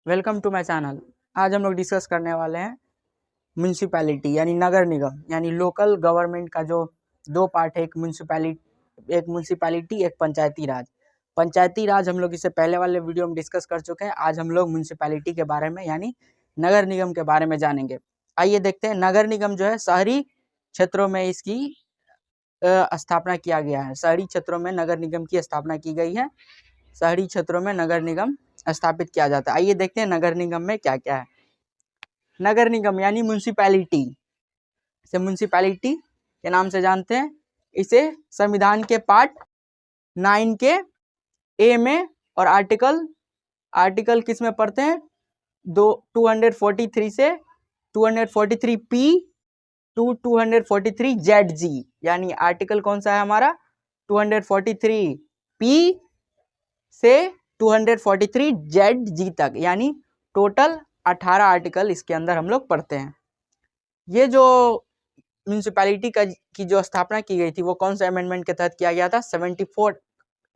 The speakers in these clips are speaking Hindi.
Welcome to my channel. आज हम लोग डिस्कस करने वाले हैं म्यूनसिपैलिटी यानी नगर निगम यानी लोकल गवर्नमेंट का जो दो पार्ट है, एक म्यूनसिपैलिटी एक पंचायती राज। पंचायती राज हम लोग इससे पहले वाले वीडियो में डिस्कस कर चुके हैं। आज हम लोग म्यूनसिपैलिटी के बारे में यानी नगर निगम के बारे में जानेंगे। आइए देखते हैं। नगर निगम जो है शहरी क्षेत्रों में इसकी स्थापना किया गया है। शहरी क्षेत्रों में नगर निगम की स्थापना की गई है। शहरी क्षेत्रों में नगर निगम स्थापित किया जाता है। आइए देखते हैं नगर निगम में क्या क्या है। नगर निगम यानी म्यूनसिपैलिटी, इसे म्यूनसिपैलिटी के नाम से जानते हैं। इसे संविधान के पार्ट 9 के ए में और आर्टिकल किस में पढ़ते हैं, 243 से 243 पी टू 243 जेड जी, यानी आर्टिकल कौन सा है हमारा 243 पी से 243 जेड जी तक, यानी टोटल 18 आर्टिकल इसके अंदर हम लोग पढ़ते हैं। ये जो म्यूनसिपैलिटी की जो स्थापना की गई थी वो कौन सा अमेंडमेंट के तहत किया गया था, 74th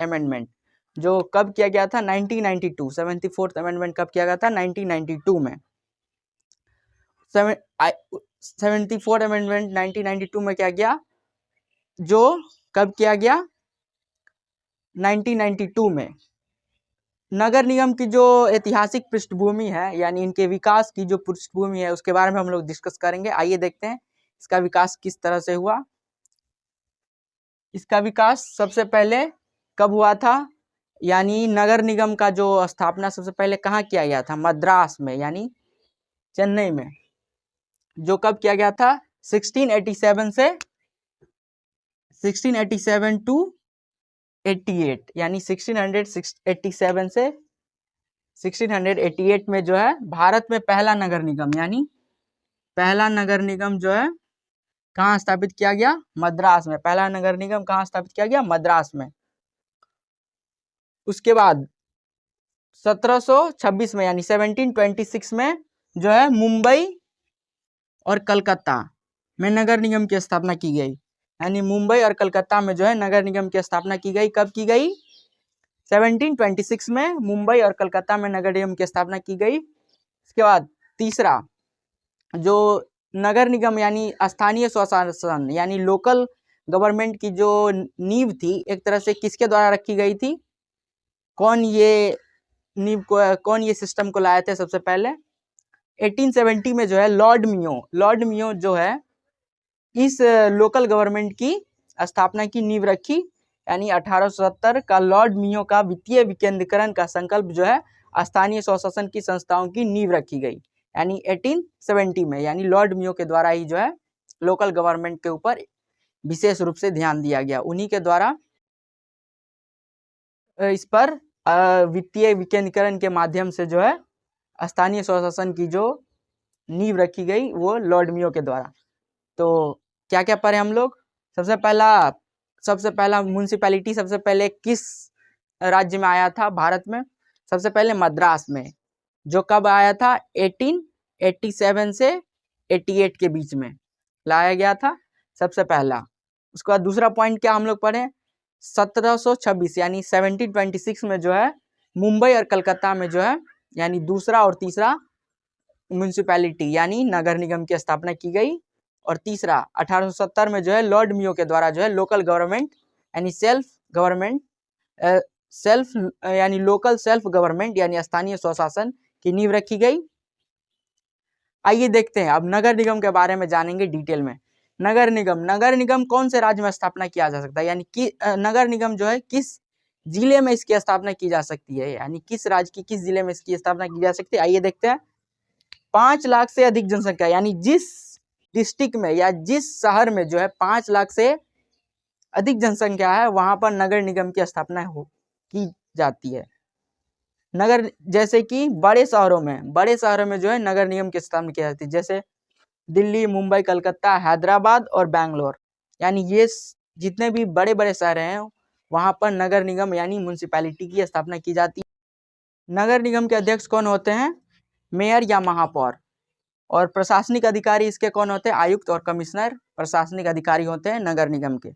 अमेंडमेंट, जो कब किया गया था 1992। 74th अमेंडमेंट कब किया गया था 1992 में। 74th अमेंडमेंट 1992 में क्या गया, जो कब किया गया 1992 में। नगर निगम की जो ऐतिहासिक पृष्ठभूमि है यानी इनके विकास की जो पृष्ठभूमि है उसके बारे में हम लोग डिस्कस करेंगे। आइए देखते हैं इसका विकास किस तरह से हुआ। इसका विकास सबसे पहले कब हुआ था, यानी नगर निगम का जो स्थापना सबसे पहले कहाँ किया गया था, मद्रास में यानी चेन्नई में, जो कब किया गया था 1687 से 1687 टू 88, यानी 1687 से 1688 में जो है भारत में पहला नगर निगम यानी पहला नगर निगम जो है कहाँ स्थापित किया गया, मद्रास में। पहला नगर निगम कहाँ स्थापित किया गया, मद्रास में। उसके बाद 1726 में यानी 1726 में जो है मुंबई और कलकत्ता में नगर निगम की स्थापना की गई, यानी मुंबई और कलकत्ता में जो है नगर निगम की स्थापना की गई। कब की गई, 1726 में मुंबई और कलकत्ता में नगर निगम की स्थापना की गई। इसके बाद तीसरा जो नगर निगम यानी स्थानीय स्वशासन यानी लोकल गवर्नमेंट की जो नींव थी एक तरह से किसके द्वारा रखी गई थी, कौन ये सिस्टम को लाए थे सबसे पहले, 1870 में जो है लॉर्ड मियो जो है इस लोकल गवर्नमेंट की स्थापना की नींव रखी, यानी 1870 का लॉर्ड मियो का वित्तीय विकेंद्रीकरण का संकल्प जो है स्थानीय स्वशासन की संस्थाओं की नींव रखी गई, यानी 1870 में, यानी लॉर्ड मियो के द्वारा ही जो है लोकल गवर्नमेंट के ऊपर विशेष रूप से ध्यान दिया गया। उन्हीं के द्वारा इस पर वित्तीय विकेंद्रीकरण के माध्यम से जो है स्थानीय स्वशासन की जो नींव रखी गई वो लॉर्ड मियो के द्वारा। तो क्या क्या पढ़े हम लोग, सबसे पहला म्यूनसिपैलिटी सबसे पहले किस राज्य में आया था भारत में, सबसे पहले मद्रास में, जो कब आया था 1887 से 88 के बीच में लाया गया था सबसे पहला। उसके बाद दूसरा पॉइंट क्या हम लोग पढ़े, 1726 यानी 1726 में जो है मुंबई और कलकत्ता में जो है यानी दूसरा और तीसरा म्यूनसिपैलिटी यानी नगर निगम की स्थापना की गई। और तीसरा 1870 में जो है लॉर्ड मियो के द्वारा जो है लोकल गवर्नमेंट यानी लोकल सेल्फ गवर्नमेंट यानी स्थानीय स्वशासन की नींव रखी गई। आइए देखते हैं अब नगर निगम के बारे में जानेंगे डिटेल में। नगर निगम कौन से राज्य में स्थापना किया जा सकता है, यानी कि नगर निगम जो है किस जिले में इसकी स्थापना की जा सकती है, यानी किस राज्य की किस जिले में इसकी स्थापना की जा सकती है। आइए देखते हैं। 5 लाख से अधिक जनसंख्या यानी जिस डिस्ट्रिक्ट में या जिस शहर में जो है 5 लाख से अधिक जनसंख्या है वहां पर नगर निगम की स्थापना की जाती है। नगर जैसे कि बड़े शहरों में जो है नगर निगम की स्थापना की जाती है, जैसे दिल्ली, मुंबई, कलकत्ता, हैदराबाद और बैंगलोर, यानी ये जितने भी बड़े बड़े शहर हैं वहां पर नगर निगम यानी म्यूनसिपैलिटी की स्थापना की जाती है। नगर निगम के अध्यक्ष कौन होते हैं, मेयर या महापौर, और प्रशासनिक अधिकारी इसके कौन होते हैं, आयुक्त और कमिश्नर प्रशासनिक अधिकारी होते हैं नगर निगम के।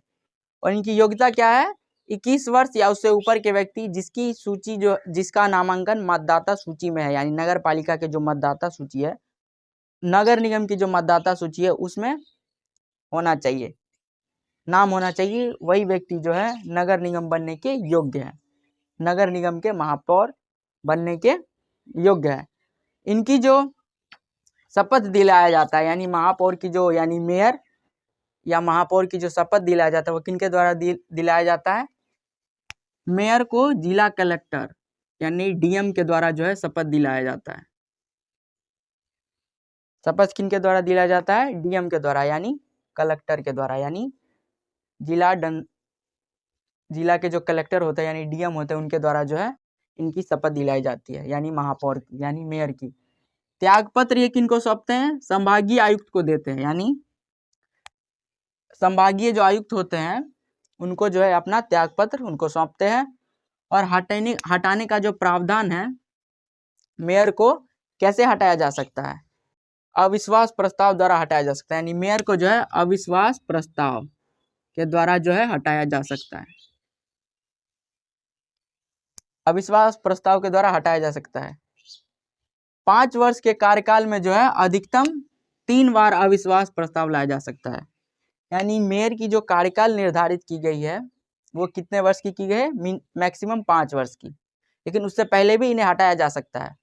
और इनकी योग्यता क्या है, 21 वर्ष या उससे ऊपर के व्यक्ति जिसका नामांकन मतदाता सूची में है, यानी नगर पालिका के जो मतदाता सूची है, नगर निगम की जो मतदाता सूची है उसमें होना चाहिए, नाम होना चाहिए, वही व्यक्ति जो है नगर निगम बनने के योग्य है, नगर निगम के महापौर बनने के योग्य है। इनकी जो शपथ दिलाया जाता है, यानी महापौर की जो, यानी मेयर या महापौर की जो शपथ दिलाया जाता है वो किनके द्वारा दिलाया जाता है? मेयर को जिला कलेक्टर यानी डीएम के द्वारा जो है शपथ दिलाया जाता है। शपथ किनके द्वारा दिलाया जाता है? डीएम के द्वारा, यानी कलेक्टर के द्वारा, यानी जिला के जो कलेक्टर होते हैं यानी डीएम होते हैं उनके द्वारा जो है इनकी शपथ दिलाई जाती है, यानी महापौर की, यानी मेयर की। त्यागपत्र ये किनको सौंपते हैं? संभागीय आयुक्त को देते हैं, यानी संभागीय जो आयुक्त होते हैं उनको जो है अपना त्यागपत्र उनको सौंपते हैं। और हटाने का जो प्रावधान है, मेयर को कैसे हटाया जा सकता है? अविश्वास प्रस्ताव द्वारा हटाया जा सकता है, यानी मेयर को जो है अविश्वास प्रस्ताव के द्वारा जो है हटाया जा सकता है, अविश्वास प्रस्ताव के द्वारा हटाया जा सकता है। 5 वर्ष के कार्यकाल में जो है अधिकतम 3 बार अविश्वास प्रस्ताव लाया जा सकता है, यानी मेयर की जो कार्यकाल निर्धारित की गई है वो कितने वर्ष की गई है? मैक्सिमम 5 वर्ष की, लेकिन उससे पहले भी इन्हें हटाया जा सकता है।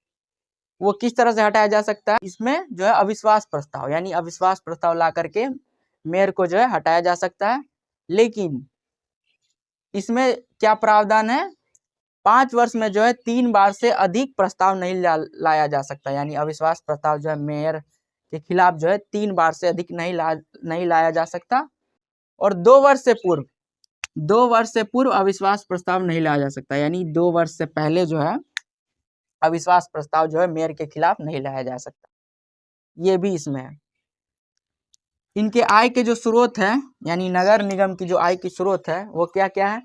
वो किस तरह से हटाया जा सकता है? इसमें जो है अविश्वास प्रस्ताव, यानी अविश्वास प्रस्ताव ला करके मेयर को जो है हटाया जा सकता है। लेकिन इसमें क्या प्रावधान है? 5 वर्ष में जो है 3 बार से अधिक प्रस्ताव नहीं लाया जा सकता, यानी अविश्वास प्रस्ताव जो है मेयर के खिलाफ जो है 3 बार से अधिक नहीं लाया जा सकता। और 2 वर्ष से पूर्व अविश्वास प्रस्ताव नहीं लाया जा सकता, यानी 2 वर्ष से पहले जो है अविश्वास प्रस्ताव जो है मेयर के खिलाफ नहीं लाया जा सकता। ये भी इसमें है। इनके आय के जो स्रोत है, यानी नगर निगम की जो आय की स्रोत है वो क्या क्या है?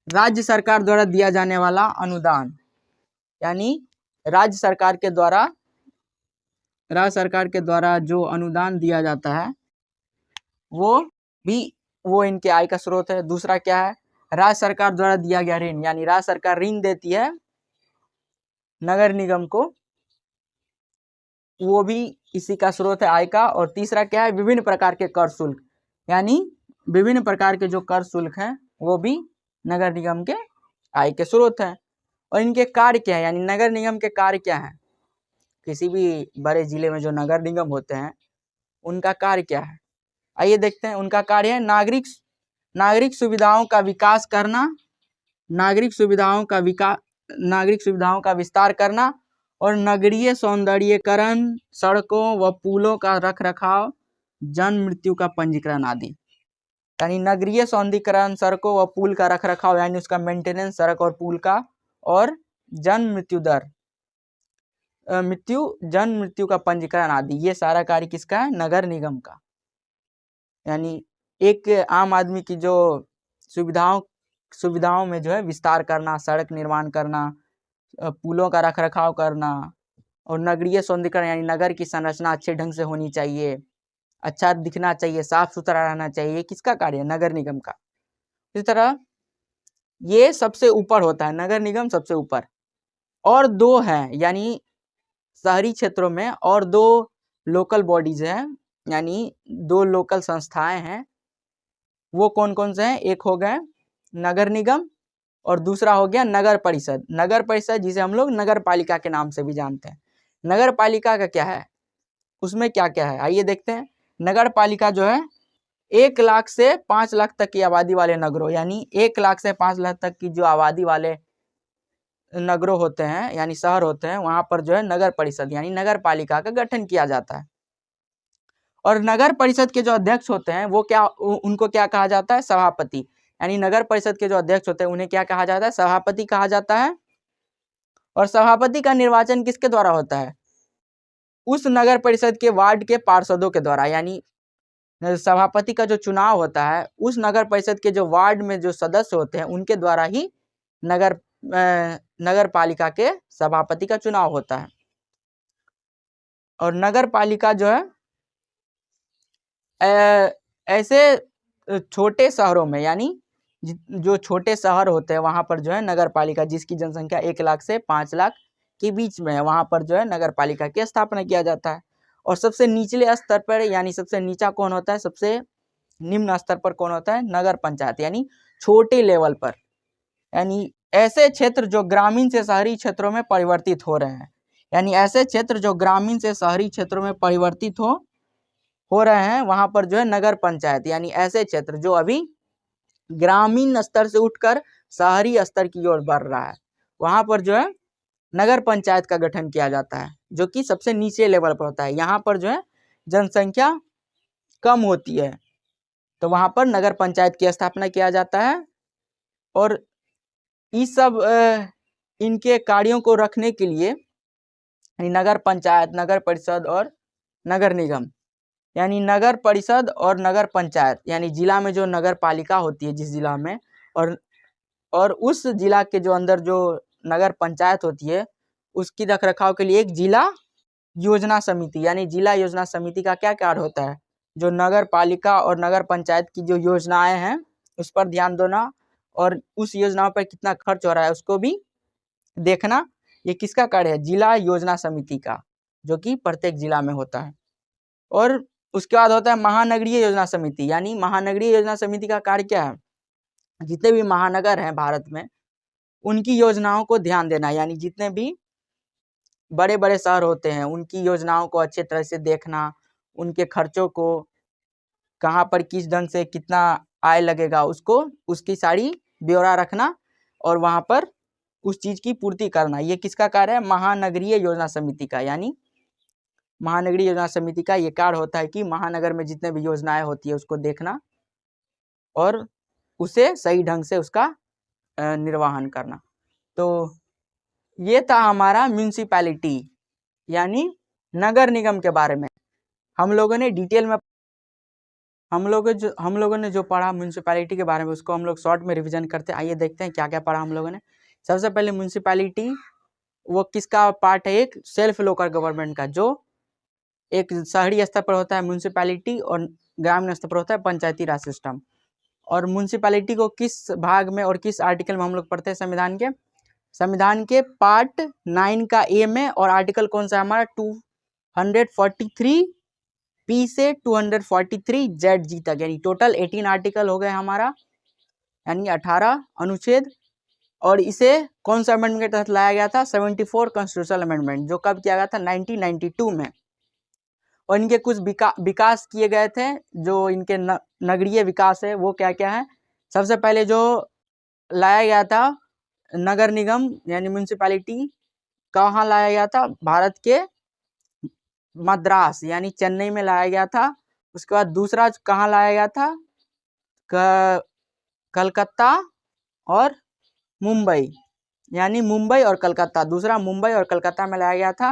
राज्य सरकार द्वारा दिया जाने वाला अनुदान, यानी राज्य सरकार के द्वारा जो अनुदान दिया जाता है वो इनके आय का स्रोत है। दूसरा क्या है? राज्य सरकार द्वारा दिया गया ऋण, यानी राज्य सरकार ऋण देती है नगर निगम को, वो भी इसी का स्रोत है आय का। और तीसरा क्या है? विभिन्न प्रकार के कर शुल्क, यानी विभिन्न प्रकार के जो कर शुल्क हैं वो भी नगर निगम के आय के स्रोत हैं। और इनके कार्य क्या है, यानी नगर निगम के कार्य क्या है? किसी भी बड़े जिले में जो नगर निगम होते हैं उनका कार्य क्या है? आइए देखते हैं। उनका कार्य है नागरिक सुविधाओं का विकास करना, नागरिक सुविधाओं का विस्तार करना और नगरीय सौंदर्यीकरण, सड़कों व पुलों का रखरखाव, जन्म मृत्यु का पंजीकरण आदि। यानी नगरीय सौंदर्यीकरण, सड़कों व पुल का रखरखाव यानी उसका मेंटेनेंस, सड़क और पुल का, और जन्म मृत्यु का पंजीकरण आदि, ये सारा कार्य किसका है? नगर निगम का। यानी एक आम आदमी की जो सुविधाओं में जो है विस्तार करना, सड़क निर्माण करना, पुलों का रखरखाव करना, और नगरीय सौंदर्यीकरण यानी नगर की संरचना अच्छे ढंग से होनी चाहिए, अच्छा दिखना चाहिए, साफ सुथरा रहना चाहिए, किसका कार्य है? नगर निगम का। इस तरह ये सबसे ऊपर होता है, नगर निगम सबसे ऊपर। और 2 है, यानी शहरी क्षेत्रों में और 2 लोकल बॉडीज हैं, यानी 2 लोकल संस्थाएं हैं। वो कौन कौन से हैं? एक हो गए नगर निगम और दूसरा हो गया नगर परिषद। नगर परिषद जिसे हम लोग नगर पालिका के नाम से भी जानते हैं। नगर पालिका का क्या है, उसमें क्या क्या है, आइए देखते हैं। नगर पालिका जो है 1 लाख से 5 लाख तक की आबादी वाले नगरों, यानी 1 लाख से 5 लाख तक की जो आबादी वाले नगरों होते हैं यानी शहर होते हैं, वहां पर जो है नगर परिषद यानी नगर पालिका का गठन किया जाता है। और नगर परिषद के जो अध्यक्ष होते हैं वो उनको क्या कहा जाता है? सभापति। यानी नगर परिषद के जो अध्यक्ष होते हैं उन्हें क्या कहा जाता है? सभापति कहा जाता है। और सभापति का निर्वाचन किसके द्वारा होता है? उस नगर परिषद के वार्ड के पार्षदों के द्वारा। यानी सभापति का जो चुनाव होता है उस नगर परिषद के जो वार्ड में जो सदस्य होते हैं उनके द्वारा ही नगर पालिका के सभापति का चुनाव होता है। और नगर पालिका जो है ऐसे छोटे शहरों में, यानी जो छोटे शहर होते हैं वहाँ पर जो है नगर पालिका, जिसकी जनसंख्या 1 लाख से 5 लाख के बीच में है, वहाँ पर जो है नगर पालिका की स्थापना किया जाता है। और सबसे निचले स्तर पर यानी सबसे नीचा कौन होता है, सबसे निम्न स्तर पर कौन होता है, नगर पंचायत, यानी छोटे लेवल पर, यानी ऐसे क्षेत्र जो ग्रामीण से शहरी क्षेत्रों में परिवर्तित हो रहे हैं, यानी ऐसे क्षेत्र जो ग्रामीण से शहरी क्षेत्रों में परिवर्तित हो रहे हैं, वहां पर जो है नगर पंचायत, यानी ऐसे क्षेत्र जो अभी ग्रामीण स्तर से उठकर शहरी स्तर की ओर बढ़ रहा है, वहां पर जो है नगर पंचायत का गठन किया जाता है, जो कि सबसे नीचे लेवल पर होता है। यहाँ पर जो है जनसंख्या कम होती है, तो वहां पर नगर पंचायत की स्थापना किया जाता है। और इस सब इनके कार्यों को रखने के लिए नगर पंचायत, नगर परिषद और नगर निगम, यानी नगर परिषद और नगर पंचायत, यानी जिला में जो नगर पालिका होती है जिस जिला में, और उस जिला के जो अंदर जो नगर पंचायत होती है उसकी रख रखाव के लिए एक जिला योजना समिति, यानी जिला योजना समिति का क्या कार्य होता है, जो नगर पालिका और नगर पंचायत की जो योजनाएं हैं उस पर ध्यान देना और उस योजनाओं पर कितना खर्च हो रहा है उसको भी देखना। ये किसका कार्य है, जिला योजना समिति का, जो कि प्रत्येक जिला में होता है। और उसके बाद होता है महानगरीय योजना समिति, यानी महानगरीय योजना समिति का कार्य क्या है, जितने भी महानगर हैं भारत में उनकी योजनाओं को ध्यान देना, यानी जितने भी बड़े बड़े शहर होते हैं उनकी योजनाओं को अच्छे तरह से देखना, उनके खर्चों को, कहाँ पर किस ढंग से कितना आय लगेगा उसको, उसकी सारी ब्यौरा रखना और वहाँ पर उस चीज की पूर्ति करना। ये किसका कार्य है, महानगरीय योजना समिति का। यानी महानगरीय योजना समिति का ये कार्य होता है कि महानगर में जितने भी योजनाएं होती है उसको देखना और उसे सही ढंग से उसका निर्वहन करना। तो ये था हमारा म्यूनिसिपैलिटी यानी नगर निगम के बारे में। हम लोगों ने डिटेल में हम लोगों ने जो पढ़ा म्यूनिसिपैलिटी के बारे में उसको हम लोग शॉर्ट में रिवीजन करते हैं। आइए देखते हैं क्या क्या पढ़ा हम लोगों ने। सबसे पहले म्यूनिसिपैलिटी वो किसका पार्ट है, एक सेल्फ लोकल गवर्नमेंट का, जो एक शहरी स्तर पर होता है म्यूनिसिपैलिटी और ग्रामीण स्तर पर होता है पंचायती राज सिस्टम। और म्यूनिसिपैलिटी को किस भाग में और किस आर्टिकल में हम लोग पढ़ते हैं, संविधान के पार्ट 9 का ए में, और आर्टिकल कौन सा है हमारा 243 पी से 243 जेड जी तक, यानी टोटल 18 आर्टिकल हो गए हमारा, यानी 18 अनुच्छेद। और इसे कौन सा अमेंडमेंट के तहत लाया गया था, 74 कॉन्स्टिट्यूशनल अमेंडमेंट, जो कब किया गया था 1992 में। और इनके कुछ विकास किए गए थे, जो इनके नगरीय विकास है वो क्या क्या है। सबसे पहले जो लाया गया था नगर निगम यानी म्यूनिसिपैलिटी, कहाँ लाया गया था, भारत के मद्रास यानी चेन्नई में लाया गया था। उसके बाद दूसरा कहाँ लाया गया था, कलकत्ता और मुंबई, यानी मुंबई और कलकत्ता, दूसरा मुंबई और कलकत्ता में लाया गया था।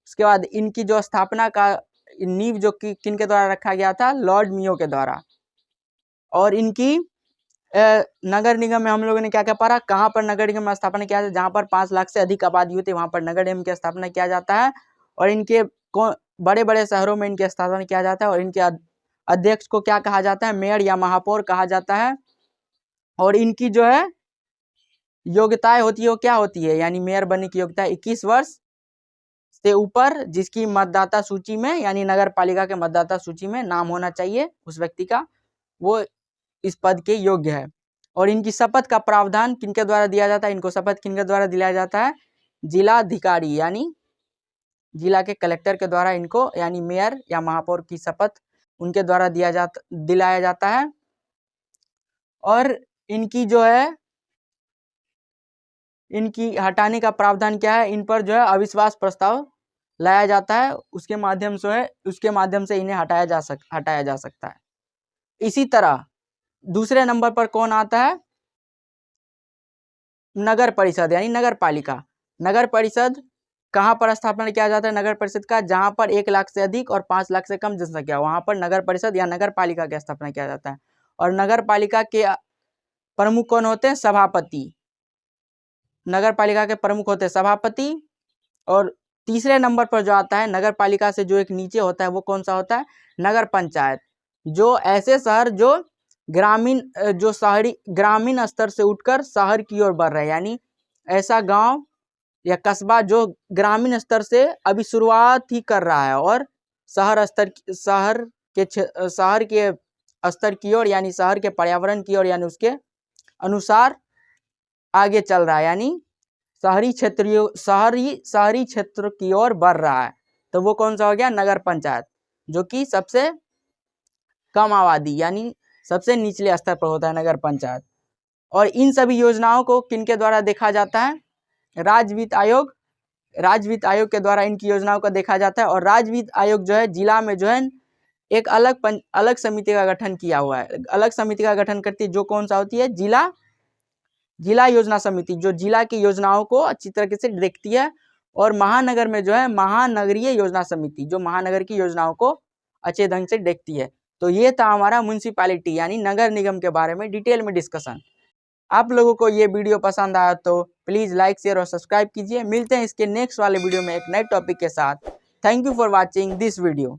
उसके बाद इनकी जो स्थापना का नींव जो किन के द्वारा रखा गया था, लॉर्ड मियो के द्वारा। और इनकी नगर निगम में हम लोगों ने क्या क्या पढ़ा, कहाँ पर नगर निगम में स्थापना किया जाता है, जहाँ पर 5 लाख से अधिक आबादी होती है वहाँ पर नगर निगम की स्थापना किया जाता है। और इनके बड़े बड़े शहरों में इनकी स्थापना किया जाता है। और इनके अध्यक्ष को क्या कहा जाता है, मेयर या महापौर कहा जाता है। और इनकी जो है योग्यताएं होती है वो क्या होती है, यानी मेयर बनने की योग्यता 21 वर्ष से ऊपर, जिसकी मतदाता सूची में यानी नगर पालिका के मतदाता सूची में नाम होना चाहिए उस व्यक्ति का, वो इस पद के योग्य है। और इनकी शपथ का प्रावधान किनके द्वारा दिया जाता है, इनको शपथ किनके द्वारा दिलाया जाता है, जिलाधिकारी यानी जिला के कलेक्टर के द्वारा इनको यानी मेयर या महापौर की शपथ उनके द्वारा दिलाया जाता है। और इनकी जो है इनकी हटाने का प्रावधान क्या है, इन पर जो है अविश्वास प्रस्ताव लाया जाता है, उसके माध्यम से इन्हें हटाया जा सकता है। इसी तरह दूसरे नंबर पर कौन आता है, नगर परिषद यानी नगर पालिका। नगर परिषद कहाँ पर स्थापना किया जाता है नगर परिषद का, जहाँ पर 1 लाख से अधिक और 5 लाख से कम जनसंख्या, वहाँ पर नगर परिषद या नगर पालिका की स्थापना किया जाता है। और नगर पालिका के प्रमुख कौन होते हैं, सभापति। नगर पालिका के प्रमुख होते हैं सभापति। और तीसरे नंबर पर जो आता है नगर पालिका से जो एक नीचे होता है वो कौन सा होता है, नगर पंचायत। जो ऐसे शहर जो ग्रामीण जो शहरी ग्रामीण स्तर से उठकर शहर की ओर बढ़ रहा है, यानी ऐसा गांव या कस्बा जो ग्रामीण स्तर से अभी शुरुआत ही कर रहा है और शहर के स्तर की ओर यानी शहर के पर्यावरण की ओर यानी उसके अनुसार आगे चल रहा है, यानी शहरी क्षेत्र की ओर बढ़ रहा है। तो वो कौन सा हो गया? नगर पंचायत, जो कि सबसे कम आबादी यानी सबसे निचले स्तर पर होता है नगर पंचायत। और इन सभी योजनाओं को किनके द्वारा देखा जाता है? राज्य वित्त आयोग के द्वारा इनकी योजनाओं को देखा जाता है। और राज्य वित्त आयोग जो है जिला में जो है एक अलग समिति का गठन किया हुआ है, अलग समिति का गठन करती है, जो कौन सा होती है? जिला योजना समिति, जो जिला की योजनाओं को अच्छी तरीके से देखती है। और महानगर में जो है महानगरीय योजना समिति, जो महानगर की योजनाओं को अच्छे ढंग से देखती है। तो ये था हमारा म्युनिसिपैलिटी यानी नगर निगम के बारे में डिटेल में डिस्कशन। आप लोगों को ये वीडियो पसंद आया तो प्लीज़ लाइक, शेयर और सब्सक्राइब कीजिए। मिलते हैं इसके नेक्स्ट वाले वीडियो में एक नए टॉपिक के साथ। Thank you for watching this video.